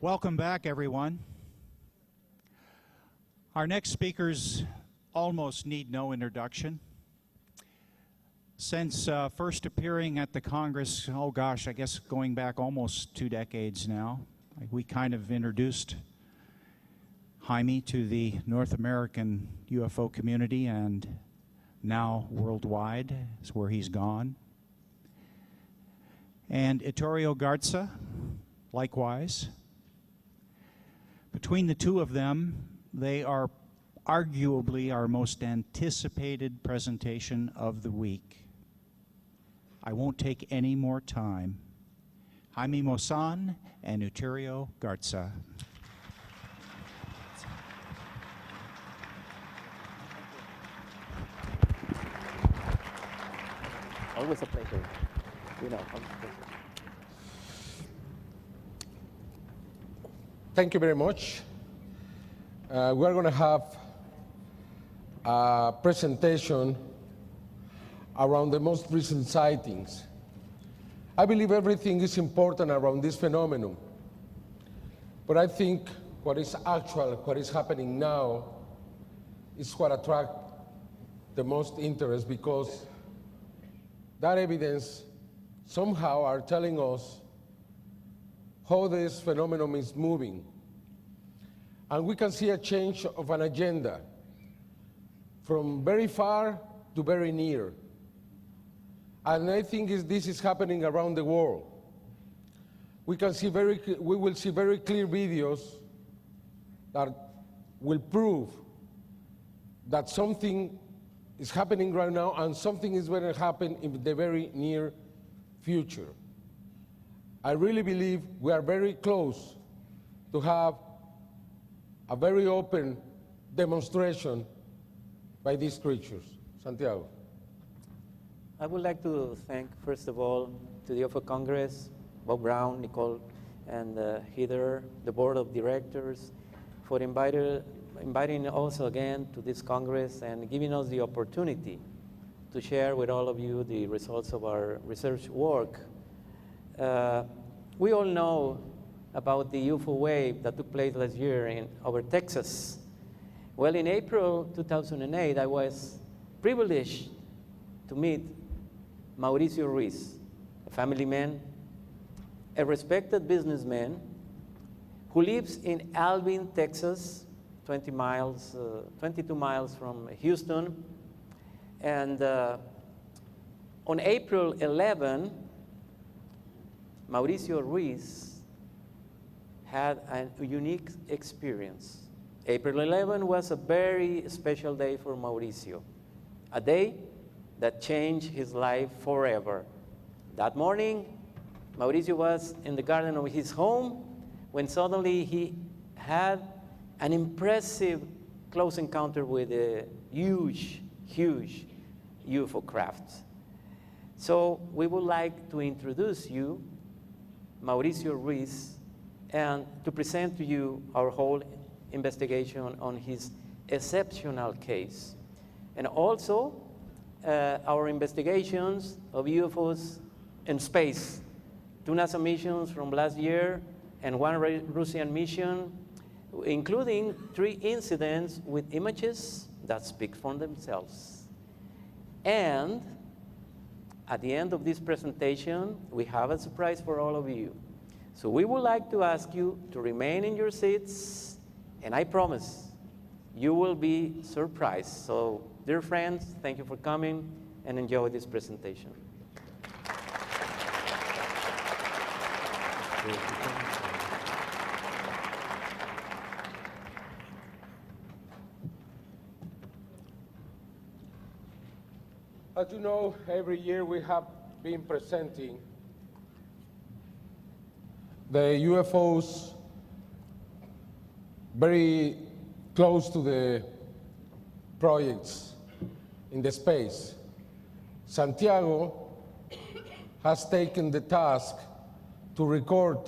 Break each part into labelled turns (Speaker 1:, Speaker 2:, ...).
Speaker 1: Welcome back, everyone. Our next speakers almost need no introduction. Since first appearing at the Congress, oh gosh, I guess going back almost 2 decades now, we kind of introduced Jaime to the North American UFO community, and now worldwide is where he's gone. And Ettore Garza, likewise. Between the two of them, they are arguably our most anticipated presentation of the week. I won't take any more time. Jaime Maussan and Ettore Garza.
Speaker 2: Always a pleasure.
Speaker 3: Thank you very much. We're going to have a presentation around the most recent sightings. I believe everything is important around this phenomenon, but I think what is actual, what is happening now, is what attracts the most interest, because that evidence somehow are telling us how this phenomenon is moving. And we can see a change of an agenda from very far to very near. And I think this is happening around the world. We will see very clear videos that will prove that something is happening right now and something is going to happen in the very near future. I really believe we are very close to have a very open demonstration by these creatures. Santiago.
Speaker 2: I would like to thank, first of all, to the UFO Congress, Bob Brown, Nicole, and Heather, the board of directors, for inviting us again to this Congress and giving us the opportunity to share with all of you the results of our research work. We all know about the UFO wave that took place last year over Texas. Well, in April 2008, I was privileged to meet Mauricio Ruiz, a family man, a respected businessman who lives in Alvin, Texas, 22 miles from Houston. And on April 11, Mauricio Ruiz had a unique experience. April 11 was a very special day for Mauricio, a day that changed his life forever. That morning, Mauricio was in the garden of his home when suddenly he had an impressive close encounter with a huge UFO craft. So we would like to introduce you Mauricio Ruiz and to present to you our whole investigation on his exceptional case. And also our investigations of UFOs in space, 2 NASA missions from last year and 1 Russian mission, including 3 incidents with images that speak for themselves. And at the end of this presentation, we have a surprise for all of you. So we would like to ask you to remain in your seats, and I promise you will be surprised. So, dear friends, thank you for coming and enjoy this presentation.
Speaker 3: As you know, every year we have been presenting the UFOs very close to the projects in the space. Santiago has taken the task to record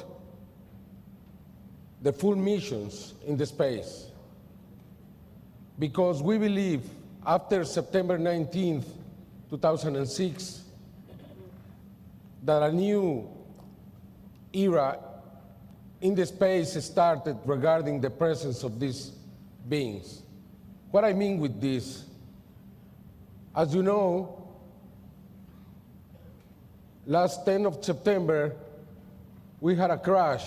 Speaker 3: the full missions in the space, because we believe after September 19th, 2006, that a new era in the space started regarding the presence of these beings. What I mean with this, as you know, last 10th of September, we had a crash.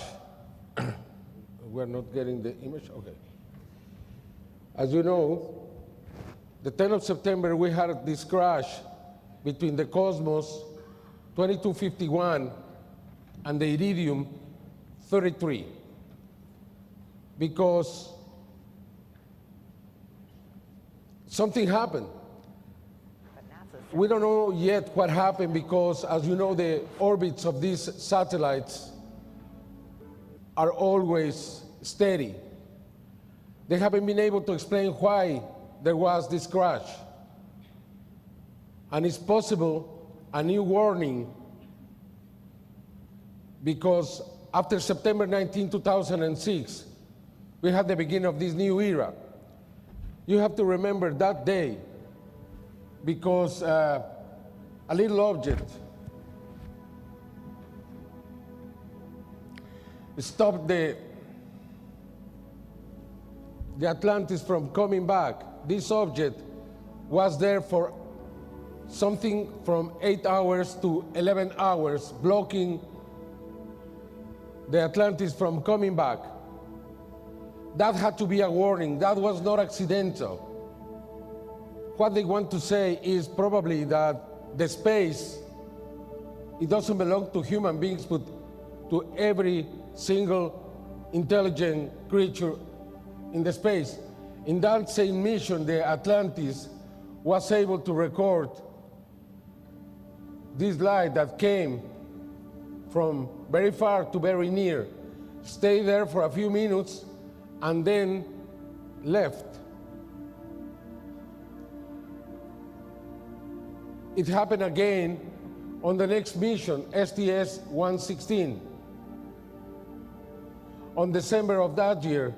Speaker 3: We're not getting the image? Okay. As you know, the 10th of September, we had this crash between the Cosmos 2251 and the Iridium 33, because something happened. We don't know yet what happened because, as you know, the orbits of these satellites are always steady. They haven't been able to explain why there was this crash. And it's possible a new warning, because after September 19, 2006, we had the beginning of this new era. You have to remember that day, because a little object stopped the Atlantis from coming back. This object was there for something from 8 hours to 11 hours, blocking the Atlantis from coming back. That had to be a warning. That was not accidental. What they want to say is probably that the space, it doesn't belong to human beings, but to every single intelligent creature in the space. In that same mission, the Atlantis was able to record this light that came from very far to very near, stayed there for a few minutes, and then left. It happened again on the next mission, STS-116, on December of that year,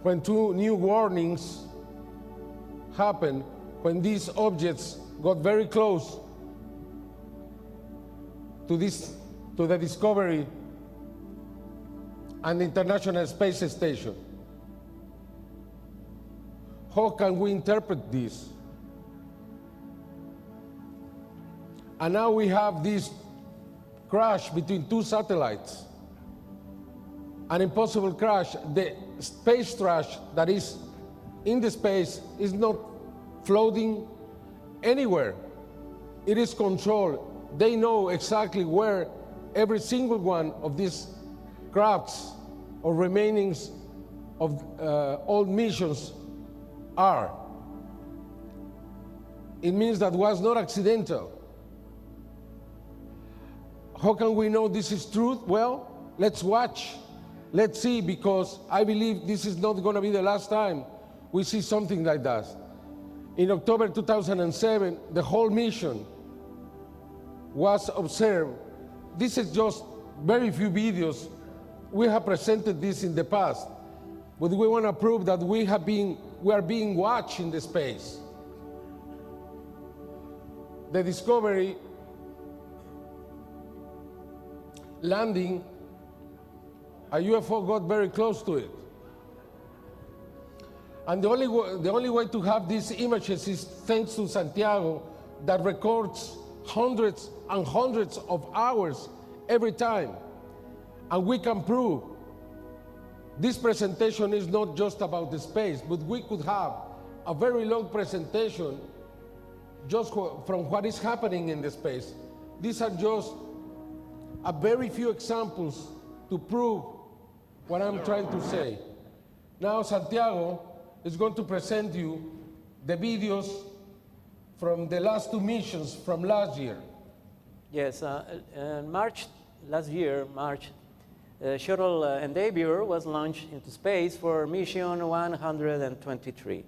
Speaker 3: when two new warnings happened, when these objects got very close to the Discovery and the International Space Station. How can we interpret this? And now we have this crash between two satellites, an impossible crash. The space trash that is in the space is not floating anywhere. It is controlled. They know exactly where every single one of these crafts or remainings of old missions are. It means that was not accidental. How can we know this is truth? Well, let's watch. Let's see, because I believe this is not going to be the last time we see something like that. In October 2007, the whole mission was observed. This is just very few videos. We have presented this in the past, but we want to prove that we are being watched in the space. The Discovery landing, a UFO got very close to it. And the only way to have these images is thanks to Santiago, that records hundreds and hundreds of hours every time. And we can prove this presentation is not just about the space, but we could have a very long presentation just from what is happening in the space. These are just a very few examples to prove what I'm trying to say. Now Santiago is going to present you the videos from the last two missions from last year.
Speaker 2: Yes, in last year, shuttle Endeavour was launched into space for mission 123.